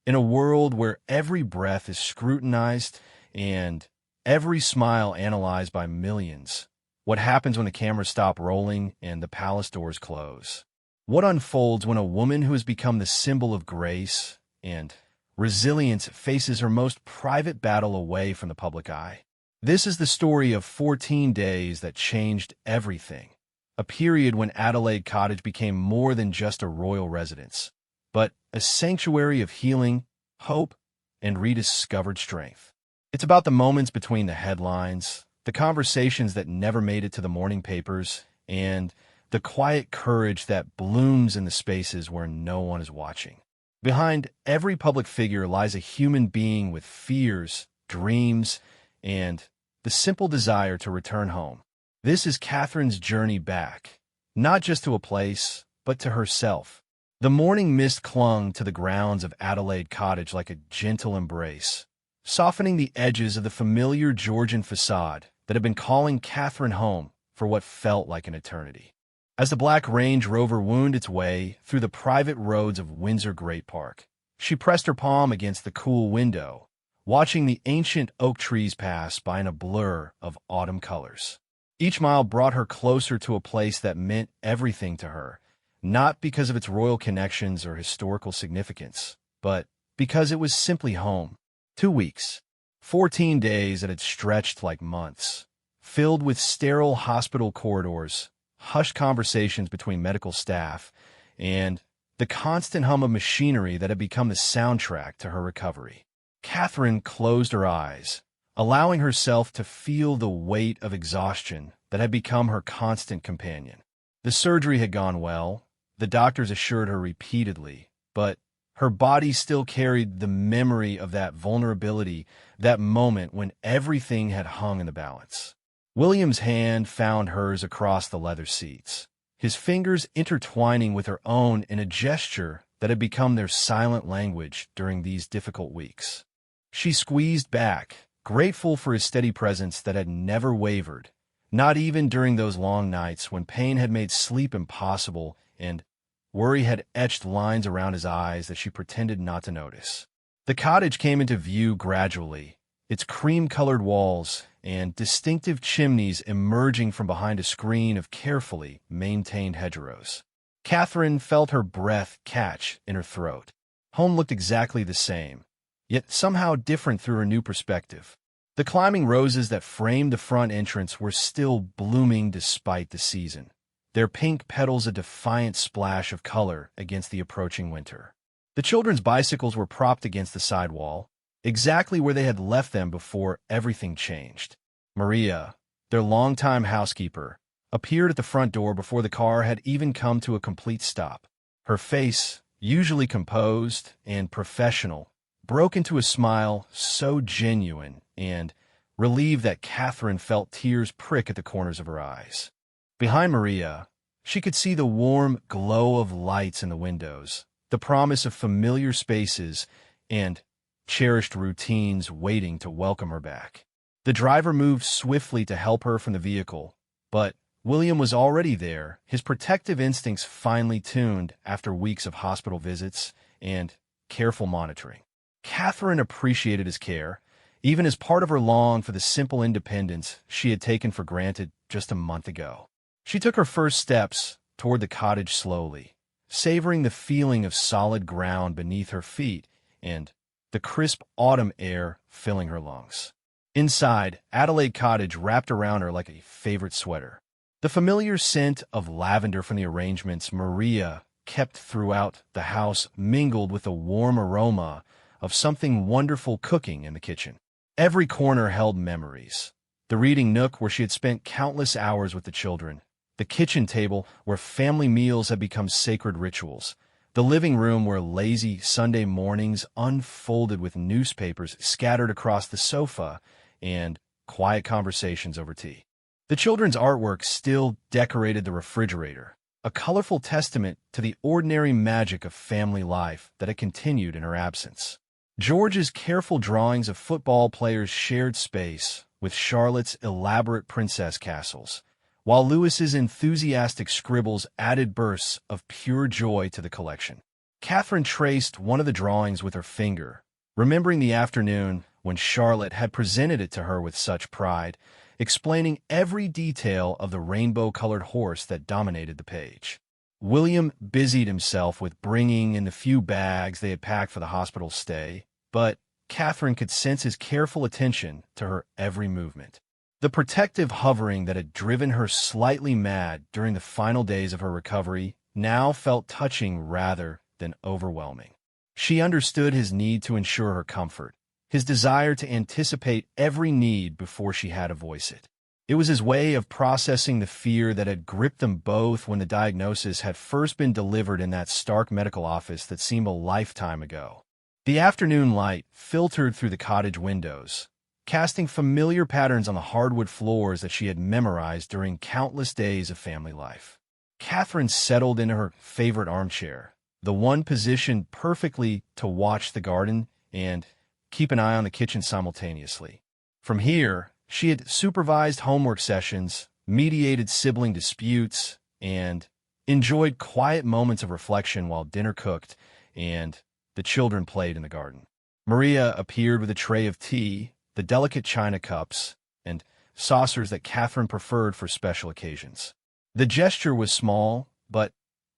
In a world where every breath is scrutinized and every smile analyzed by millions, what happens when the cameras stop rolling and the palace doors close? What unfolds when a woman who has become the symbol of grace and resilience faces her most private battle away from the public eye? This is the story of 14 days that changed everything, a period when Adelaide Cottage became more than just a royal residence, but a sanctuary of healing, hope, and rediscovered strength. It's about the moments between the headlines, the conversations that never made it to the morning papers, and the quiet courage that blooms in the spaces where no one is watching. Behind every public figure lies a human being with fears, dreams, and the simple desire to return home. This is Catherine's journey back, not just to a place, but to herself. The morning mist clung to the grounds of Adelaide Cottage like a gentle embrace, softening the edges of the familiar Georgian facade that had been calling Catherine home for what felt like an eternity. As the black Range Rover wound its way through the private roads of Windsor Great Park, she pressed her palm against the cool window, watching the ancient oak trees pass by in a blur of autumn colors. Each mile brought her closer to a place that meant everything to her, not because of its royal connections or historical significance, but because it was simply home. 2 weeks, 14 days that had stretched like months, filled with sterile hospital corridors, hushed conversations between medical staff, and the constant hum of machinery that had become the soundtrack to her recovery. Catherine closed her eyes, allowing herself to feel the weight of exhaustion that had become her constant companion. The surgery had gone well, the doctors assured her repeatedly, but her body still carried the memory of that vulnerability, that moment when everything had hung in the balance. William's hand found hers across the leather seats, his fingers intertwining with her own in a gesture that had become their silent language during these difficult weeks. She squeezed back, grateful for his steady presence that had never wavered, not even during those long nights when pain had made sleep impossible and worry had etched lines around his eyes that she pretended not to notice. The cottage came into view gradually, its cream-colored walls and distinctive chimneys emerging from behind a screen of carefully maintained hedgerows. Catherine felt her breath catch in her throat. Home looked exactly the same, yet somehow different through her new perspective. The climbing roses that framed the front entrance were still blooming despite the season, their pink petals a defiant splash of color against the approaching winter. The children's bicycles were propped against the sidewall, exactly where they had left them before everything changed. Maria, their longtime housekeeper, appeared at the front door before the car had even come to a complete stop. Her face, usually composed and professional, broke into a smile so genuine and relieved that Catherine felt tears prick at the corners of her eyes. Behind Maria, she could see the warm glow of lights in the windows, the promise of familiar spaces and cherished routines waiting to welcome her back. The driver moved swiftly to help her from the vehicle, but William was already there, his protective instincts finely tuned after weeks of hospital visits and careful monitoring. Catherine appreciated his care, even as part of her long for the simple independence she had taken for granted just a month ago. She took her first steps toward the cottage slowly, savoring the feeling of solid ground beneath her feet and the crisp autumn air filling her lungs. Inside, Adelaide Cottage wrapped around her like a favorite sweater. The familiar scent of lavender from the arrangements Maria kept throughout the house mingled with the warm aroma of something wonderful cooking in the kitchen. Every corner held memories. The reading nook where she had spent countless hours with the children, the kitchen table where family meals had become sacred rituals, the living room where lazy Sunday mornings unfolded with newspapers scattered across the sofa and quiet conversations over tea. The children's artwork still decorated the refrigerator, a colorful testament to the ordinary magic of family life that had continued in her absence. George's careful drawings of football players shared space with Charlotte's elaborate princess castles, while Louis's enthusiastic scribbles added bursts of pure joy to the collection. Catherine traced one of the drawings with her finger, remembering the afternoon when Charlotte had presented it to her with such pride, explaining every detail of the rainbow-colored horse that dominated the page. William busied himself with bringing in the few bags they had packed for the hospital stay, but Catherine could sense his careful attention to her every movement. The protective hovering that had driven her slightly mad during the final days of her recovery now felt touching rather than overwhelming. She understood his need to ensure her comfort, his desire to anticipate every need before she had to voice it. It was his way of processing the fear that had gripped them both when the diagnosis had first been delivered in that stark medical office that seemed a lifetime ago. The afternoon light filtered through the cottage windows, casting familiar patterns on the hardwood floors that she had memorized during countless days of family life. Catherine settled into her favorite armchair, the one positioned perfectly to watch the garden and keep an eye on the kitchen simultaneously. From here, she had supervised homework sessions, mediated sibling disputes, and enjoyed quiet moments of reflection while dinner cooked and the children played in the garden. Maria appeared with a tray of tea, the delicate china cups, and saucers that Catherine preferred for special occasions. The gesture was small, but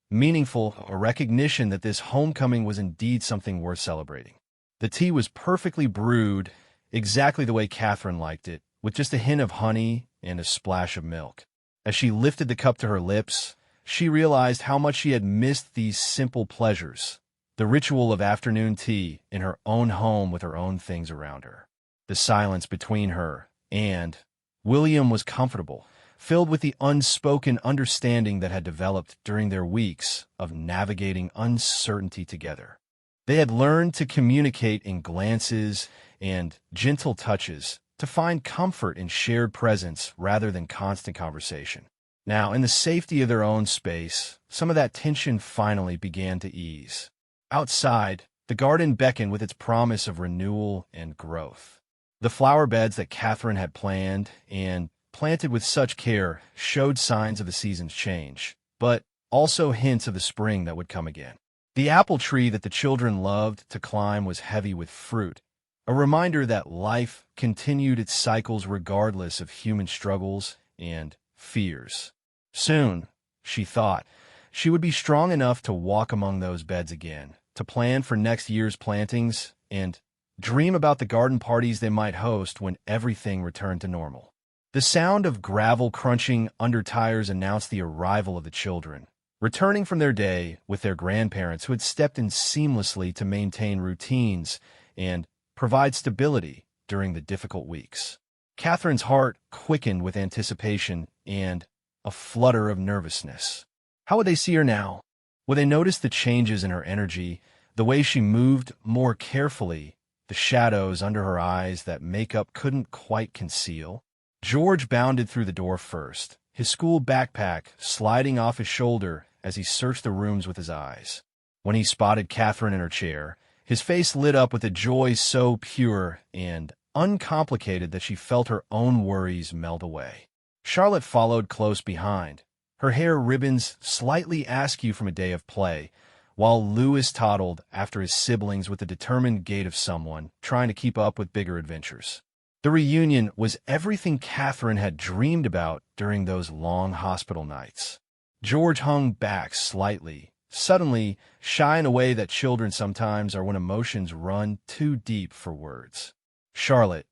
meaningful, a recognition that this homecoming was indeed something worth celebrating. The tea was perfectly brewed, exactly the way Catherine liked it, with just a hint of honey and a splash of milk. As she lifted the cup to her lips, she realized how much she had missed these simple pleasures, the ritual of afternoon tea in her own home with her own things around her. The silence between her and William was comfortable, filled with the unspoken understanding that had developed during their weeks of navigating uncertainty together. They had learned to communicate in glances and gentle touches, to find comfort in shared presence rather than constant conversation. Now, in the safety of their own space, some of that tension finally began to ease. Outside, the garden beckoned with its promise of renewal and growth. The flower beds that Catherine had planned and planted with such care showed signs of the season's change, but also hints of the spring that would come again. The apple tree that the children loved to climb was heavy with fruit, a reminder that life continued its cycles regardless of human struggles and fears. Soon, she thought, she would be strong enough to walk among those beds again, to plan for next year's plantings, and dream about the garden parties they might host when everything returned to normal. The sound of gravel crunching under tires announced the arrival of the children, returning from their day with their grandparents who had stepped in seamlessly to maintain routines and provide stability during the difficult weeks. Catherine's heart quickened with anticipation and a flutter of nervousness. How would they see her now? Would they notice the changes in her energy, the way she moved more carefully, the shadows under her eyes that makeup couldn't quite conceal? George bounded through the door first, his school backpack sliding off his shoulder as he searched the rooms with his eyes. When he spotted Catherine in her chair, his face lit up with a joy so pure and uncomplicated that she felt her own worries melt away. Charlotte followed close behind, her hair ribbons slightly askew from a day of play, while Louis toddled after his siblings with the determined gait of someone trying to keep up with bigger adventures. The reunion was everything Catherine had dreamed about during those long hospital nights. George hung back slightly, suddenly shy in a way that children sometimes are when emotions run too deep for words. Charlotte,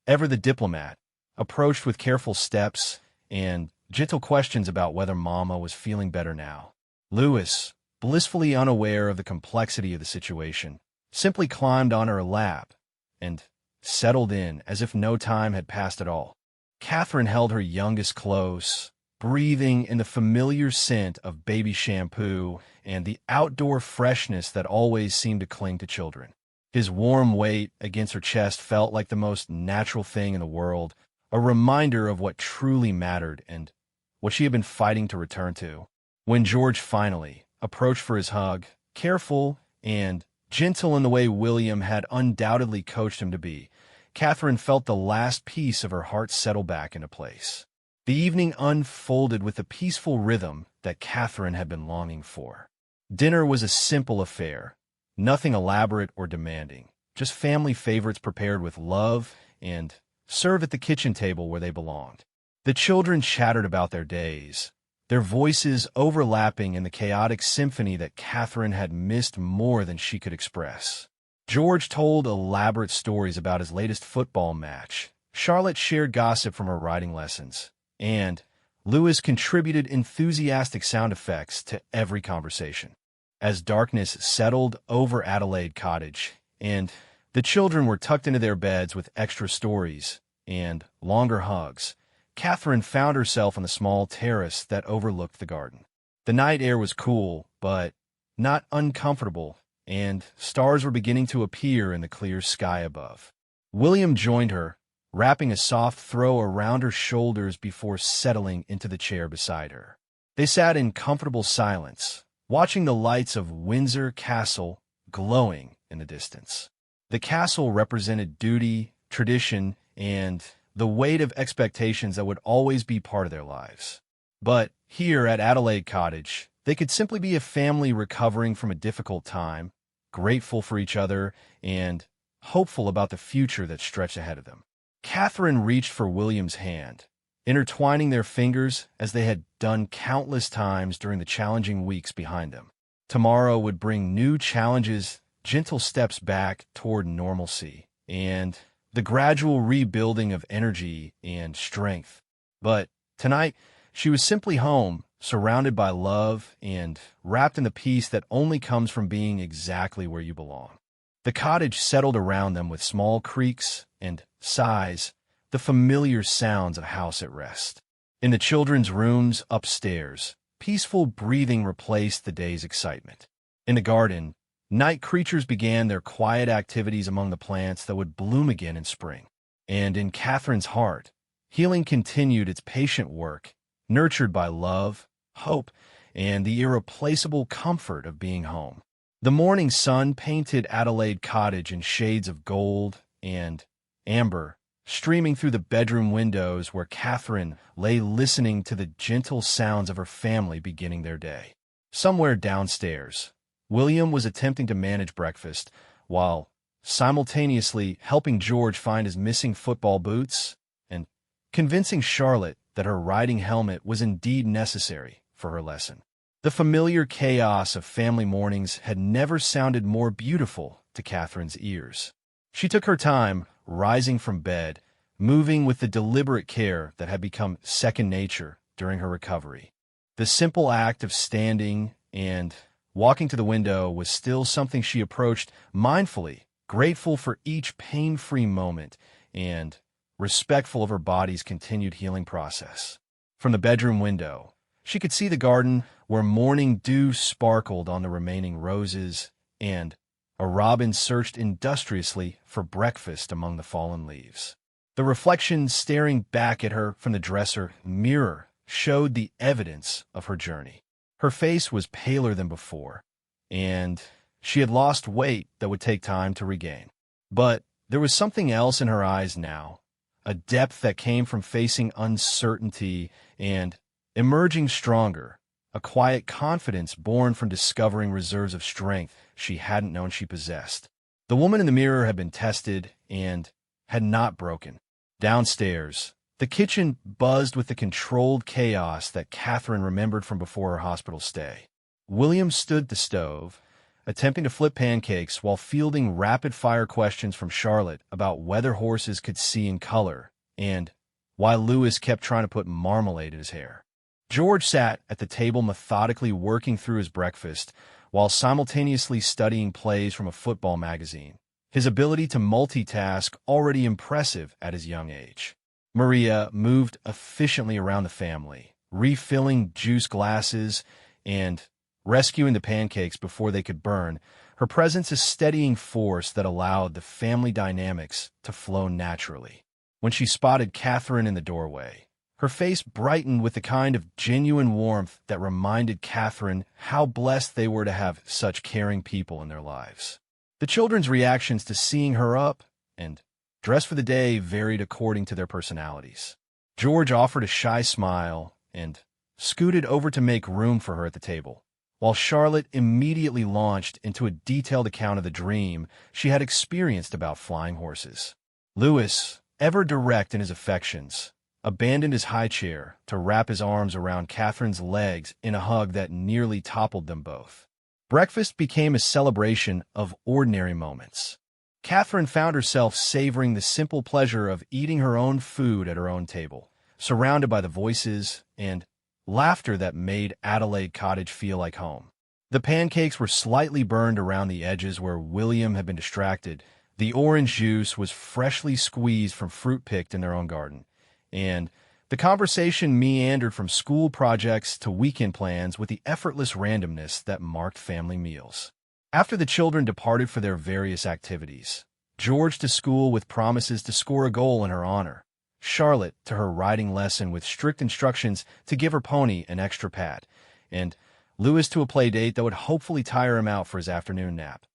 ever the diplomat, approached with careful steps and gentle questions about whether Mama was feeling better now. Louis, blissfully unaware of the complexity of the situation, simply climbed on her lap and settled in as if no time had passed at all. Catherine held her youngest close, breathing in the familiar scent of baby shampoo and the outdoor freshness that always seemed to cling to children. His warm weight against her chest felt like the most natural thing in the world, a reminder of what truly mattered and what she had been fighting to return to. When George finally approached for his hug, careful and gentle in the way William had undoubtedly coached him to be, Catherine felt the last piece of her heart settle back into place. The evening unfolded with the peaceful rhythm that Catherine had been longing for. Dinner was a simple affair, nothing elaborate or demanding, just family favorites prepared with love and served at the kitchen table where they belonged. The children chattered about their days, their voices overlapping in the chaotic symphony that Catherine had missed more than she could express. George told elaborate stories about his latest football match. Charlotte shared gossip from her writing lessons, and Lewis contributed enthusiastic sound effects to every conversation. As darkness settled over Adelaide Cottage, and the children were tucked into their beds with extra stories and longer hugs, Catherine found herself on the small terrace that overlooked the garden. The night air was cool, but not uncomfortable, and stars were beginning to appear in the clear sky above. William joined her, wrapping a soft throw around her shoulders before settling into the chair beside her. They sat in comfortable silence, watching the lights of Windsor Castle glowing in the distance. The castle represented duty, tradition, and the weight of expectations that would always be part of their lives. But here at Adelaide Cottage, they could simply be a family recovering from a difficult time, grateful for each other, and hopeful about the future that stretched ahead of them. Catherine reached for William's hand, intertwining their fingers as they had done countless times during the challenging weeks behind them. Tomorrow would bring new challenges, gentle steps back toward normalcy, and the gradual rebuilding of energy and strength. But tonight, she was simply home, surrounded by love and wrapped in the peace that only comes from being exactly where you belong. The cottage settled around them with small creaks and sighs, the familiar sounds of a house at rest. In the children's rooms upstairs, peaceful breathing replaced the day's excitement. In the garden, night creatures began their quiet activities among the plants that would bloom again in spring. And in Catherine's heart, healing continued its patient work, nurtured by love, hope, and the irreplaceable comfort of being home. The morning sun painted Adelaide Cottage in shades of gold and amber, streaming through the bedroom windows where Catherine lay listening to the gentle sounds of her family beginning their day. Somewhere downstairs, William was attempting to manage breakfast, while simultaneously helping George find his missing football boots and convincing Charlotte that her riding helmet was indeed necessary for her lesson. The familiar chaos of family mornings had never sounded more beautiful to Catherine's ears. She took her time, rising from bed, moving with the deliberate care that had become second nature during her recovery. The simple act of standing and walking to the window was still something she approached mindfully, grateful for each pain-free moment and respectful of her body's continued healing process. From the bedroom window, she could see the garden where morning dew sparkled on the remaining roses, and a robin searched industriously for breakfast among the fallen leaves. The reflection staring back at her from the dresser mirror showed the evidence of her journey. Her face was paler than before, and she had lost weight that would take time to regain. But there was something else in her eyes now, a depth that came from facing uncertainty and emerging stronger, a quiet confidence born from discovering reserves of strength she hadn't known she possessed. The woman in the mirror had been tested and had not broken. Downstairs, the kitchen buzzed with the controlled chaos that Catherine remembered from before her hospital stay. William stood at the stove, attempting to flip pancakes while fielding rapid-fire questions from Charlotte about whether horses could see in color, and why Lewis kept trying to put marmalade in his hair. George sat at the table methodically working through his breakfast while simultaneously studying plays from a football magazine, his ability to multitask already impressive at his young age. Maria moved efficiently around the family, refilling juice glasses and rescuing the pancakes before they could burn, her presence a steadying force that allowed the family dynamics to flow naturally. When she spotted Catherine in the doorway, her face brightened with the kind of genuine warmth that reminded Catherine how blessed they were to have such caring people in their lives. The children's reactions to seeing her up and dressed for the day varied according to their personalities. George offered a shy smile and scooted over to make room for her at the table, while Charlotte immediately launched into a detailed account of the dream she had experienced about flying horses. Louis, ever direct in his affections, abandoned his high chair to wrap his arms around Catherine's legs in a hug that nearly toppled them both. Breakfast became a celebration of ordinary moments. Catherine found herself savoring the simple pleasure of eating her own food at her own table, surrounded by the voices and laughter that made Adelaide Cottage feel like home. The pancakes were slightly burned around the edges where William had been distracted. The orange juice was freshly squeezed from fruit picked in their own garden, and the conversation meandered from school projects to weekend plans with the effortless randomness that marked family meals. After the children departed for their various activities, George to school with promises to score a goal in her honor, Charlotte to her riding lesson with strict instructions to give her pony an extra pad, and Louis to a play date that would hopefully tire him out for his afternoon nap.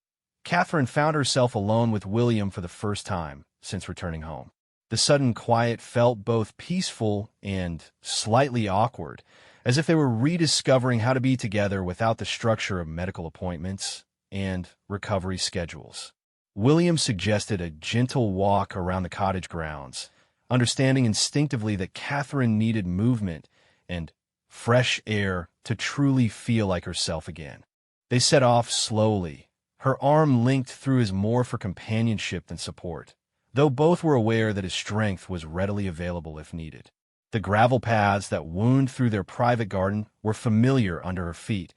Catherine found herself alone with William for the first time since returning home. The sudden quiet felt both peaceful and slightly awkward, as if they were rediscovering how to be together without the structure of medical appointments and recovery schedules. William suggested a gentle walk around the cottage grounds, understanding instinctively that Catherine needed movement and fresh air to truly feel like herself again. They set off slowly, her arm linked through his more for companionship than support, though both were aware that his strength was readily available if needed. The gravel paths that wound through their private garden were familiar under her feet,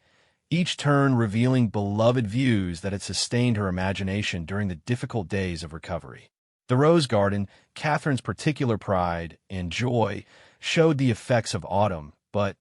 each turn revealing beloved views that had sustained her imagination during the difficult days of recovery. The rose garden, Catherine's particular pride and joy, showed the effects of autumn, but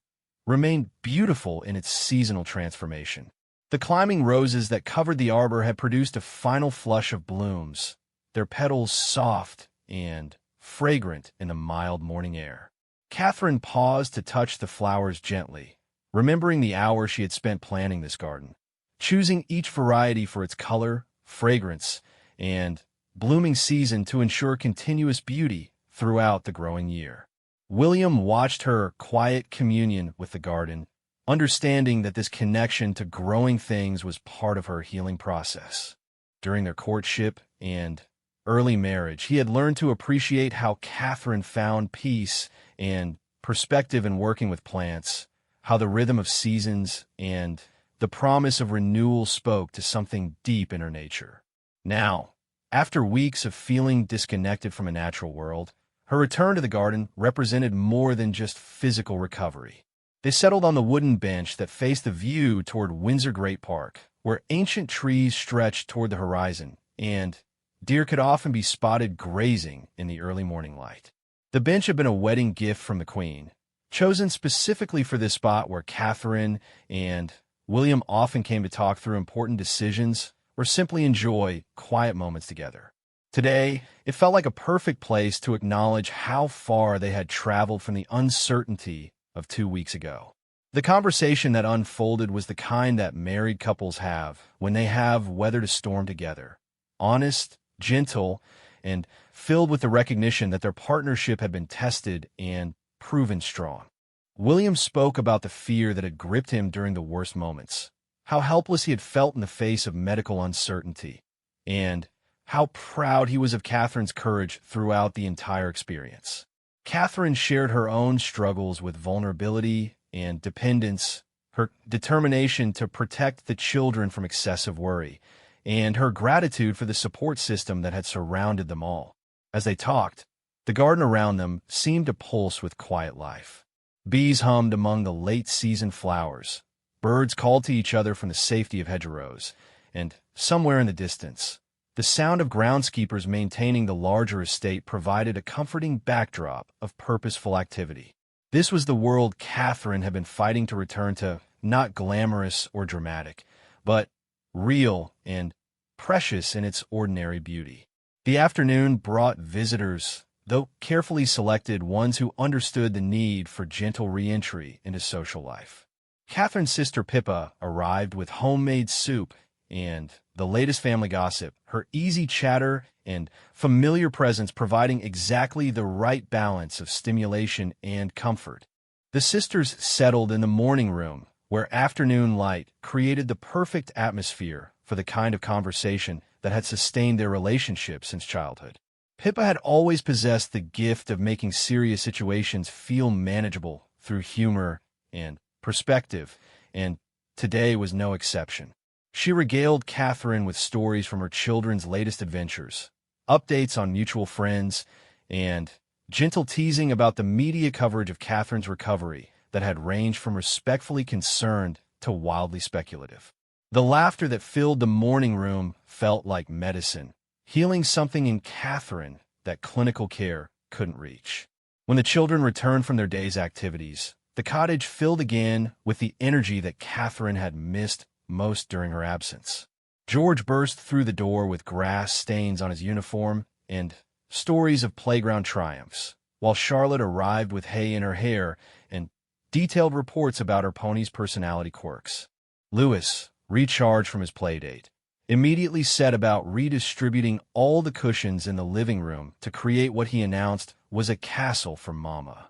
remained beautiful in its seasonal transformation. The climbing roses that covered the arbor had produced a final flush of blooms, their petals soft and fragrant in the mild morning air. Catherine paused to touch the flowers gently, remembering the hour she had spent planning this garden, choosing each variety for its color, fragrance, and blooming season to ensure continuous beauty throughout the growing year. William watched her quiet communion with the garden, understanding that this connection to growing things was part of her healing process. During their courtship and early marriage, he had learned to appreciate how Catherine found peace and perspective in working with plants, how the rhythm of seasons and the promise of renewal spoke to something deep in her nature. Now, after weeks of feeling disconnected from a natural world, her return to the garden represented more than just physical recovery. They settled on the wooden bench that faced the view toward Windsor Great Park, where ancient trees stretched toward the horizon, and deer could often be spotted grazing in the early morning light. The bench had been a wedding gift from the Queen, chosen specifically for this spot where Catherine and William often came to talk through important decisions or simply enjoy quiet moments together. Today, it felt like a perfect place to acknowledge how far they had traveled from the uncertainty of 2 weeks ago. The conversation that unfolded was the kind that married couples have when they have weathered a storm together. Honest, gentle, and filled with the recognition that their partnership had been tested and proven strong. William spoke about the fear that had gripped him during the worst moments, how helpless he had felt in the face of medical uncertainty, and how proud he was of Catherine's courage throughout the entire experience. Catherine shared her own struggles with vulnerability and dependence, her determination to protect the children from excessive worry, and her gratitude for the support system that had surrounded them all. As they talked, the garden around them seemed to pulse with quiet life. Bees hummed among the late-season flowers, birds called to each other from the safety of hedgerows, and somewhere in the distance, the sound of groundskeepers maintaining the larger estate provided a comforting backdrop of purposeful activity. This was the world Catherine had been fighting to return to, not glamorous or dramatic, but real and precious in its ordinary beauty. The afternoon brought visitors, though carefully selected ones who understood the need for gentle re-entry into social life. Catherine's sister Pippa arrived with homemade soup and the latest family gossip, her easy chatter and familiar presence providing exactly the right balance of stimulation and comfort. The sisters settled in the morning room, where afternoon light created the perfect atmosphere for the kind of conversation that had sustained their relationship since childhood. Pippa had always possessed the gift of making serious situations feel manageable through humor and perspective, and today was no exception. She regaled Catherine with stories from her children's latest adventures, updates on mutual friends, and gentle teasing about the media coverage of Catherine's recovery that had ranged from respectfully concerned to wildly speculative. The laughter that filled the morning room felt like medicine, healing something in Catherine that clinical care couldn't reach. When the children returned from their day's activities, the cottage filled again with the energy that Catherine had missed most during her absence. George burst through the door with grass stains on his uniform and stories of playground triumphs, while Charlotte arrived with hay in her hair and detailed reports about her pony's personality quirks. Louis, recharged from his playdate, immediately set about redistributing all the cushions in the living room to create what he announced was a castle for Mama.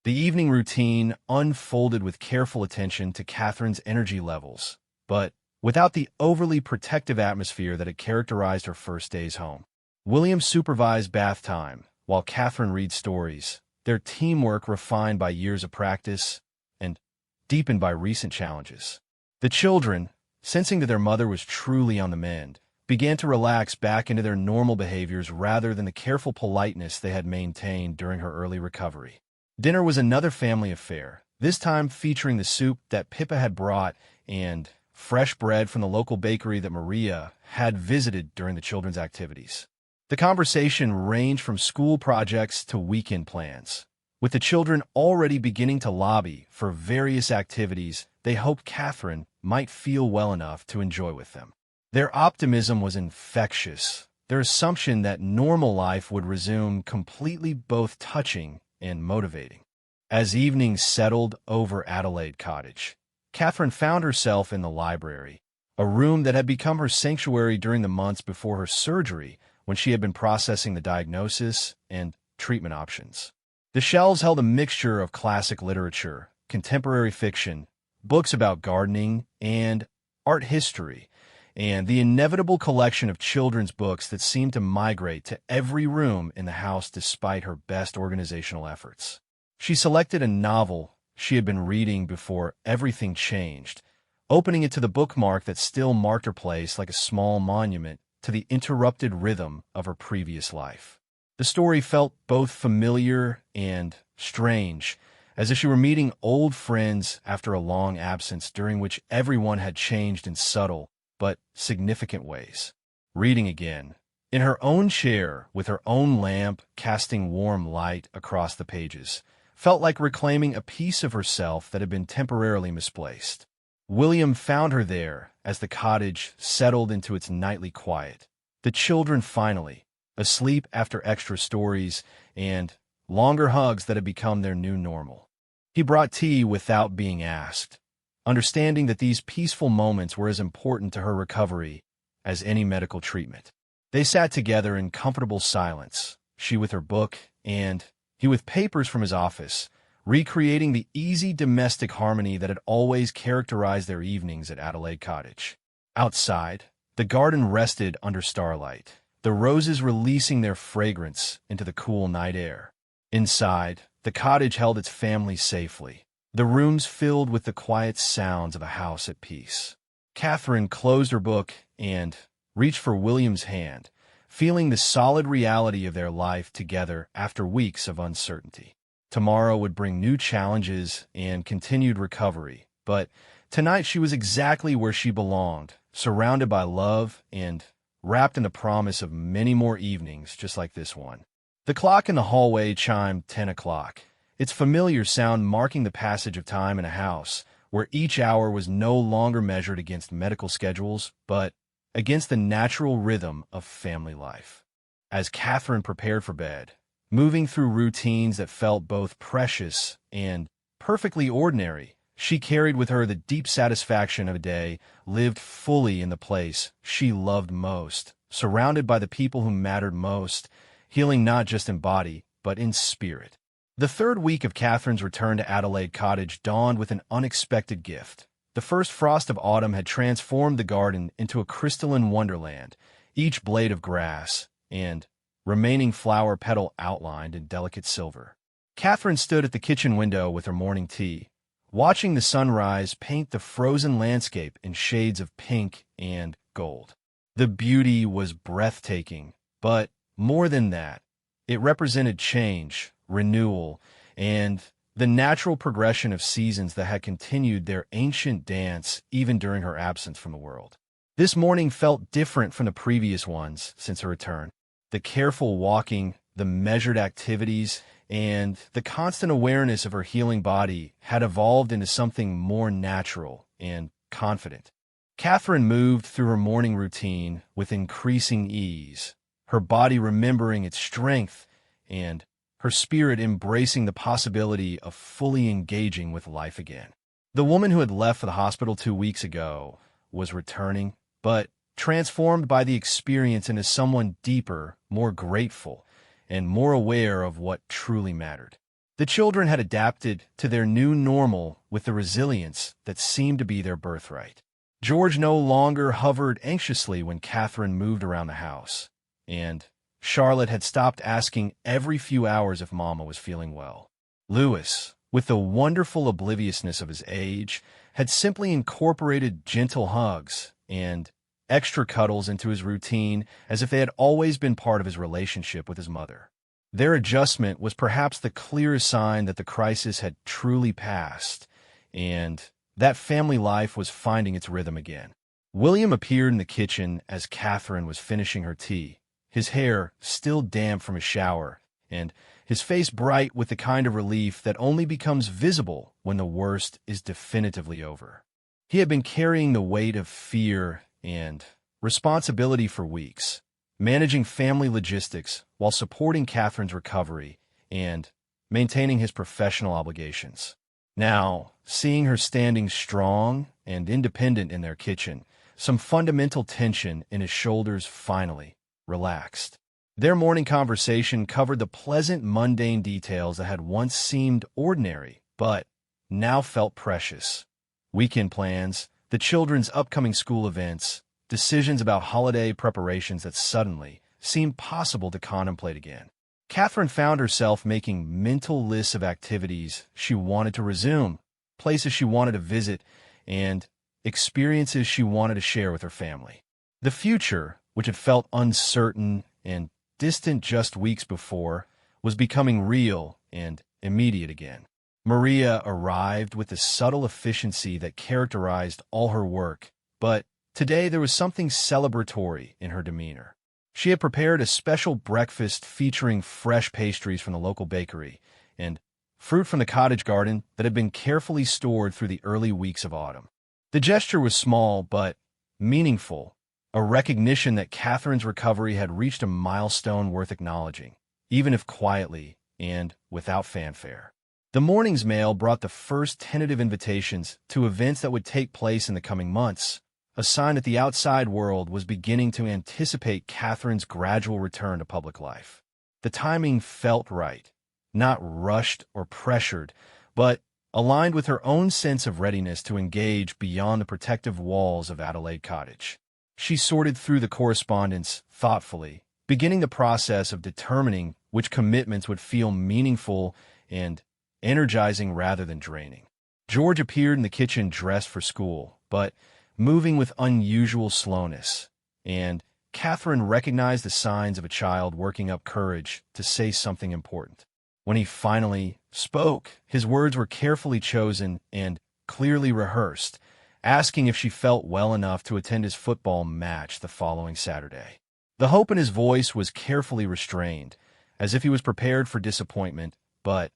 The evening routine unfolded with careful attention to Catherine's energy levels, but without the overly protective atmosphere that had characterized her first days home. William supervised bath time, while Catherine read stories, their teamwork refined by years of practice and deepened by recent challenges. The children, sensing that their mother was truly on the mend, began to relax back into their normal behaviors rather than the careful politeness they had maintained during her early recovery. Dinner was another family affair, this time featuring the soup that Pippa had brought and fresh bread from the local bakery that Maria had visited during the children's activities. The conversation ranged from school projects to weekend plans, with the children already beginning to lobby for various activities they hoped Catherine might feel well enough to enjoy with them. Their optimism was infectious, their assumption that normal life would resume completely both touching and motivating. As evening settled over Adelaide Cottage, Catherine found herself in the library, a room that had become her sanctuary during the months before her surgery when she had been processing the diagnosis and treatment options. The shelves held a mixture of classic literature, contemporary fiction, books about gardening and art history, and the inevitable collection of children's books that seemed to migrate to every room in the house despite her best organizational efforts. She selected a novel she had been reading before everything changed, opening it to the bookmark that still marked her place like a small monument to the interrupted rhythm of her previous life. The story felt both familiar and strange, as if she were meeting old friends after a long absence during which everyone had changed in subtle but significant ways. Reading again, in her own chair with her own lamp casting warm light across the pages, felt like reclaiming a piece of herself that had been temporarily misplaced. William found her there as the cottage settled into its nightly quiet. The children finally, asleep after extra stories and longer hugs that had become their new normal. He brought tea without being asked, understanding that these peaceful moments were as important to her recovery as any medical treatment. They sat together in comfortable silence, she with her book and he with papers from his office, recreating the easy domestic harmony that had always characterized their evenings at Adelaide Cottage. Outside, the garden rested under starlight, the roses releasing their fragrance into the cool night air. Inside, the cottage held its family safely, the rooms filled with the quiet sounds of a house at peace. Catherine closed her book and reached for William's hand, feeling the solid reality of their life together after weeks of uncertainty. Tomorrow would bring new challenges and continued recovery, but tonight she was exactly where she belonged, surrounded by love and wrapped in the promise of many more evenings just like this one. The clock in the hallway chimed 10 o'clock, its familiar sound marking the passage of time in a house where each hour was no longer measured against medical schedules, but against the natural rhythm of family life. As Catherine prepared for bed, moving through routines that felt both precious and perfectly ordinary, she carried with her the deep satisfaction of a day lived fully in the place she loved most, surrounded by the people who mattered most, healing not just in body, but in spirit. The third week of Catherine's return to Adelaide Cottage dawned with an unexpected gift. The first frost of autumn had transformed the garden into a crystalline wonderland, each blade of grass and remaining flower petal outlined in delicate silver. Catherine stood at the kitchen window with her morning tea, watching the sunrise paint the frozen landscape in shades of pink and gold. The beauty was breathtaking, but more than that, it represented change, renewal, and the natural progression of seasons that had continued their ancient dance even during her absence from the world. This morning felt different from the previous ones since her return. The careful walking, the measured activities, and the constant awareness of her healing body had evolved into something more natural and confident. Catherine moved through her morning routine with increasing ease, her body remembering its strength and her spirit embracing the possibility of fully engaging with life again. The woman who had left for the hospital 2 weeks ago was returning, but transformed by the experience into someone deeper, more grateful, and more aware of what truly mattered. The children had adapted to their new normal with the resilience that seemed to be their birthright. George no longer hovered anxiously when Catherine moved around the house, and Charlotte had stopped asking every few hours if Mama was feeling well. Louis, with the wonderful obliviousness of his age, had simply incorporated gentle hugs and extra cuddles into his routine as if they had always been part of his relationship with his mother. Their adjustment was perhaps the clearest sign that the crisis had truly passed, and that family life was finding its rhythm again. William appeared in the kitchen as Catherine was finishing her tea, his hair still damp from his shower, and his face bright with the kind of relief that only becomes visible when the worst is definitively over. He had been carrying the weight of fear and responsibility for weeks, managing family logistics while supporting Catherine's recovery and maintaining his professional obligations. Now, seeing her standing strong and independent in their kitchen, some fundamental tension in his shoulders finally relaxed. Their morning conversation covered the pleasant, mundane details that had once seemed ordinary, but now felt precious. Weekend plans, the children's upcoming school events, decisions about holiday preparations that suddenly seemed possible to contemplate again. Catherine found herself making mental lists of activities she wanted to resume, places she wanted to visit, and experiences she wanted to share with her family. The future, which had felt uncertain and distant just weeks before, was becoming real and immediate again. Maria arrived with the subtle efficiency that characterized all her work, but today there was something celebratory in her demeanor. She had prepared a special breakfast featuring fresh pastries from the local bakery and fruit from the cottage garden that had been carefully stored through the early weeks of autumn. The gesture was small but meaningful, a recognition that Catherine's recovery had reached a milestone worth acknowledging, even if quietly and without fanfare. The morning's mail brought the first tentative invitations to events that would take place in the coming months, a sign that the outside world was beginning to anticipate Catherine's gradual return to public life. The timing felt right, not rushed or pressured, but aligned with her own sense of readiness to engage beyond the protective walls of Adelaide Cottage. She sorted through the correspondence thoughtfully, beginning the process of determining which commitments would feel meaningful and energizing rather than draining. George appeared in the kitchen dressed for school, but moving with unusual slowness, and Catherine recognized the signs of a child working up courage to say something important. When he finally spoke, his words were carefully chosen and clearly rehearsed, asking if she felt well enough to attend his football match the following Saturday. The hope in his voice was carefully restrained, as if he was prepared for disappointment, but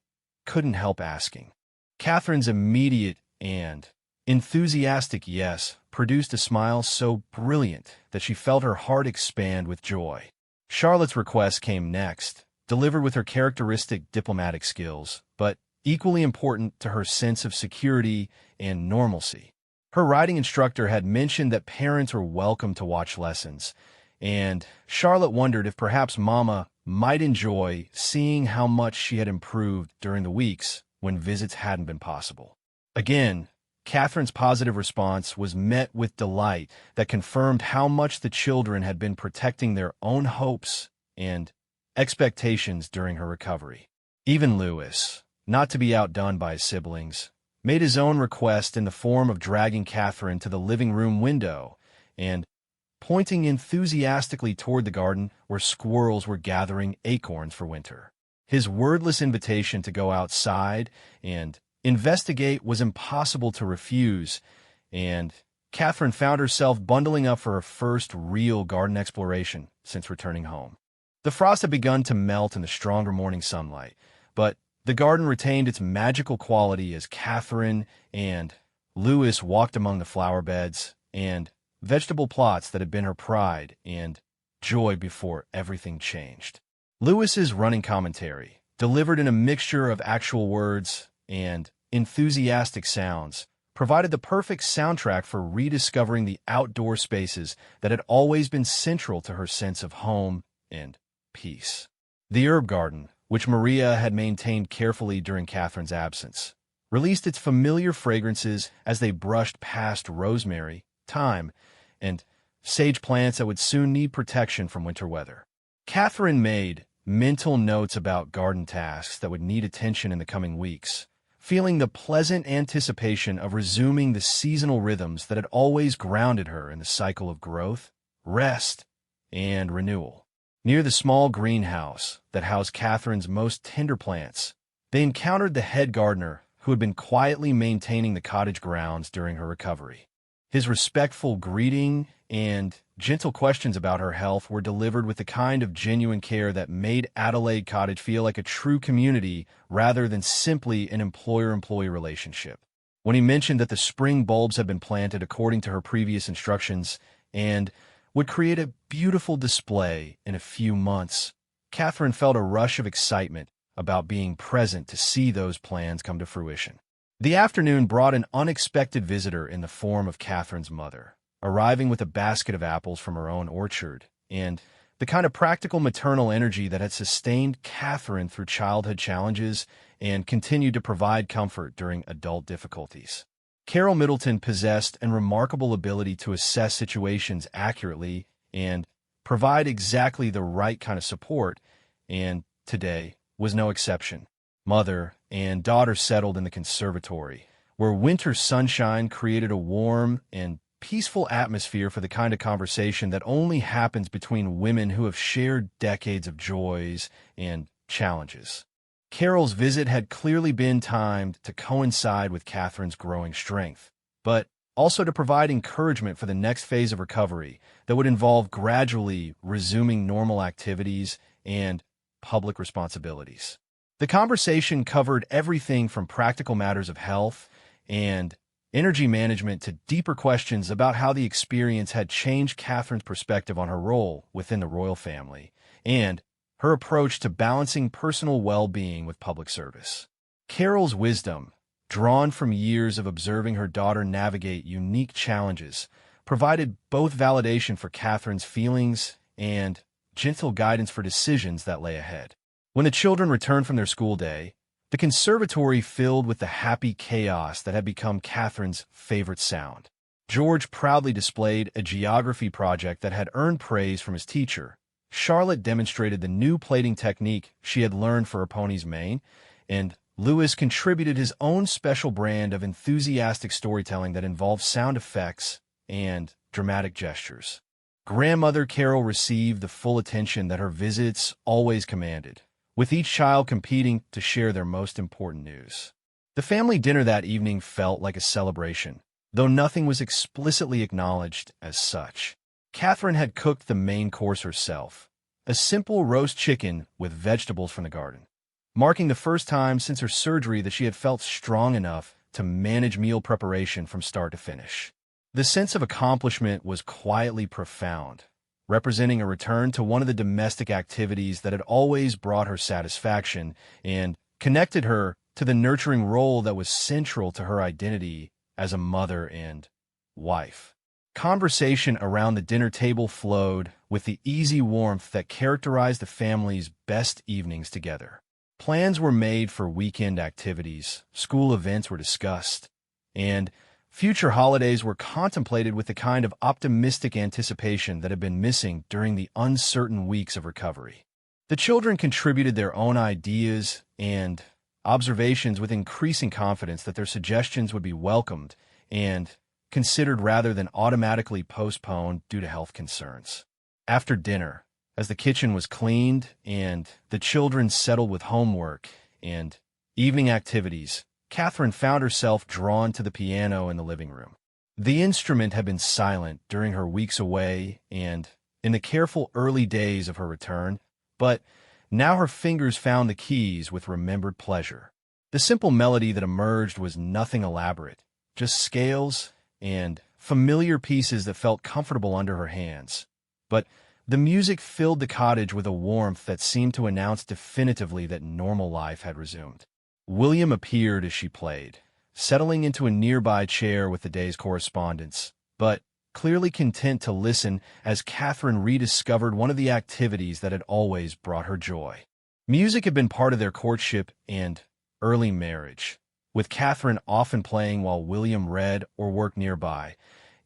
couldn't help asking. Catherine's immediate and enthusiastic yes produced a smile so brilliant that she felt her heart expand with joy. Charlotte's request came next, delivered with her characteristic diplomatic skills, but equally important to her sense of security and normalcy. Her riding instructor had mentioned that parents were welcome to watch lessons, and Charlotte wondered if perhaps Mama might enjoy seeing how much she had improved during the weeks when visits hadn't been possible. Again, Catherine's positive response was met with delight that confirmed how much the children had been protecting their own hopes and expectations during her recovery. Even Lewis, not to be outdone by his siblings, made his own request in the form of dragging Catherine to the living room window and pointing enthusiastically toward the garden where squirrels were gathering acorns for winter. His wordless invitation to go outside and investigate was impossible to refuse, and Catherine found herself bundling up for her first real garden exploration since returning home. The frost had begun to melt in the stronger morning sunlight, but the garden retained its magical quality as Catherine and Lewis walked among the flower beds and vegetable plots that had been her pride and joy before everything changed. Lewis's running commentary, delivered in a mixture of actual words and enthusiastic sounds, provided the perfect soundtrack for rediscovering the outdoor spaces that had always been central to her sense of home and peace. The herb garden, which Maria had maintained carefully during Catherine's absence, released its familiar fragrances as they brushed past rosemary, thyme, and sage plants that would soon need protection from winter weather. Catherine made mental notes about garden tasks that would need attention in the coming weeks, feeling the pleasant anticipation of resuming the seasonal rhythms that had always grounded her in the cycle of growth, rest, and renewal. Near the small greenhouse that housed Catherine's most tender plants, they encountered the head gardener who had been quietly maintaining the cottage grounds during her recovery. His respectful greeting and gentle questions about her health were delivered with the kind of genuine care that made Adelaide Cottage feel like a true community rather than simply an employer-employee relationship. When he mentioned that the spring bulbs had been planted according to her previous instructions and would create a beautiful display in a few months, Catherine felt a rush of excitement about being present to see those plans come to fruition. The afternoon brought an unexpected visitor in the form of Catherine's mother, arriving with a basket of apples from her own orchard, and the kind of practical maternal energy that had sustained Catherine through childhood challenges and continued to provide comfort during adult difficulties. Carol Middleton possessed a remarkable ability to assess situations accurately and provide exactly the right kind of support, and today was no exception. Mother and daughter settled in the conservatory, where winter sunshine created a warm and peaceful atmosphere for the kind of conversation that only happens between women who have shared decades of joys and challenges. Carol's visit had clearly been timed to coincide with Catherine's growing strength, but also to provide encouragement for the next phase of recovery that would involve gradually resuming normal activities and public responsibilities. The conversation covered everything from practical matters of health and energy management to deeper questions about how the experience had changed Catherine's perspective on her role within the royal family and her approach to balancing personal well-being with public service. Carol's wisdom, drawn from years of observing her daughter navigate unique challenges, provided both validation for Catherine's feelings and gentle guidance for decisions that lay ahead. When the children returned from their school day, the conservatory filled with the happy chaos that had become Catherine's favorite sound. George proudly displayed a geography project that had earned praise from his teacher. Charlotte demonstrated the new plating technique she had learned for her pony's mane, and Lewis contributed his own special brand of enthusiastic storytelling that involved sound effects and dramatic gestures. Grandmother Carol received the full attention that her visits always commanded, with each child competing to share their most important news. The family dinner that evening felt like a celebration, though nothing was explicitly acknowledged as such. Catherine had cooked the main course herself, a simple roast chicken with vegetables from the garden, marking the first time since her surgery that she had felt strong enough to manage meal preparation from start to finish. The sense of accomplishment was quietly profound, representing a return to one of the domestic activities that had always brought her satisfaction and connected her to the nurturing role that was central to her identity as a mother and wife. Conversation around the dinner table flowed with the easy warmth that characterized the family's best evenings together. Plans were made for weekend activities, school events were discussed, and Future holidays were contemplated with the kind of optimistic anticipation that had been missing during the uncertain weeks of recovery. The children contributed their own ideas and observations with increasing confidence that their suggestions would be welcomed and considered rather than automatically postponed due to health concerns. After dinner, as the kitchen was cleaned and the children settled with homework and evening activities, Catherine found herself drawn to the piano in the living room. The instrument had been silent during her weeks away and in the careful early days of her return, but now her fingers found the keys with remembered pleasure. The simple melody that emerged was nothing elaborate, just scales and familiar pieces that felt comfortable under her hands. But the music filled the cottage with a warmth that seemed to announce definitively that normal life had resumed. William appeared as she played, settling into a nearby chair with the day's correspondence, but clearly content to listen as Catherine rediscovered one of the activities that had always brought her joy. Music had been part of their courtship and early marriage, with Catherine often playing while William read or worked nearby,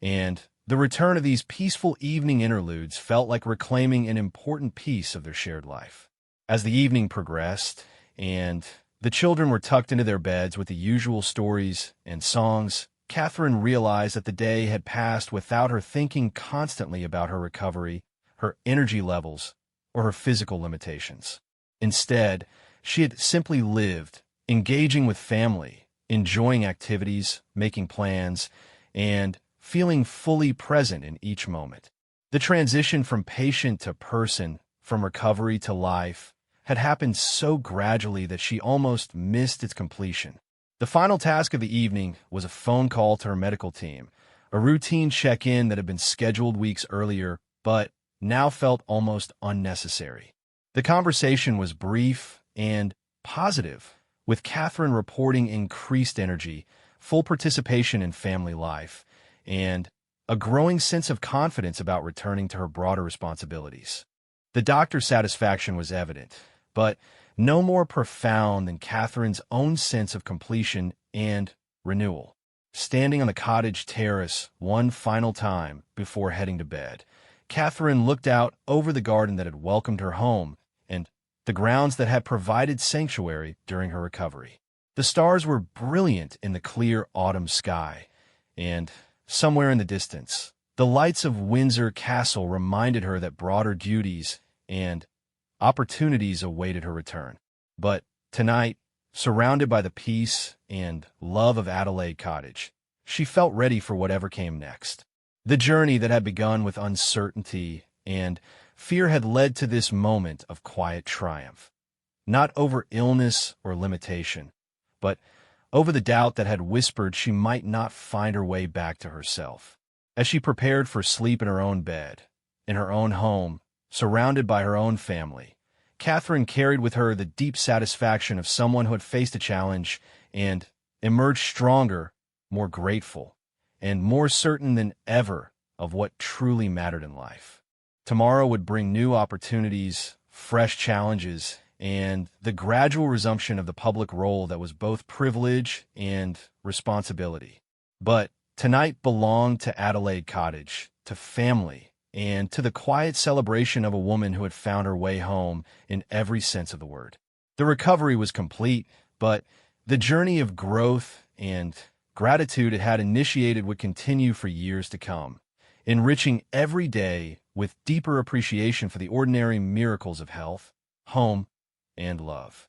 and the return of these peaceful evening interludes felt like reclaiming an important piece of their shared life. As the evening progressed, and the children were tucked into their beds with the usual stories and songs, Catherine realized that the day had passed without her thinking constantly about her recovery, her energy levels, or her physical limitations. Instead, she had simply lived, engaging with family, enjoying activities, making plans, and feeling fully present in each moment. The transition from patient to person, from recovery to life, had happened so gradually that she almost missed its completion. The final task of the evening was a phone call to her medical team, a routine check-in that had been scheduled weeks earlier, but now felt almost unnecessary. The conversation was brief and positive, with Catherine reporting increased energy, full participation in family life, and a growing sense of confidence about returning to her broader responsibilities. The doctor's satisfaction was evident, but no more profound than Catherine's own sense of completion and renewal. Standing on the cottage terrace one final time before heading to bed, Catherine looked out over the garden that had welcomed her home and the grounds that had provided sanctuary during her recovery. The stars were brilliant in the clear autumn sky, and somewhere in the distance, the lights of Windsor Castle reminded her that broader duties and opportunities awaited her return. But tonight, surrounded by the peace and love of Adelaide Cottage, she felt ready for whatever came next. The journey that had begun with uncertainty and fear had led to this moment of quiet triumph, not over illness or limitation, but over the doubt that had whispered she might not find her way back to herself. As she prepared for sleep in her own bed, in her own home, surrounded by her own family, Catherine carried with her the deep satisfaction of someone who had faced a challenge and emerged stronger, more grateful, and more certain than ever of what truly mattered in life. Tomorrow would bring new opportunities, fresh challenges, and the gradual resumption of the public role that was both privilege and responsibility. But tonight belonged to Adelaide Cottage, to family, and to the quiet celebration of a woman who had found her way home in every sense of the word. The recovery was complete, but the journey of growth and gratitude it had initiated would continue for years to come, enriching every day with deeper appreciation for the ordinary miracles of health, home, and love.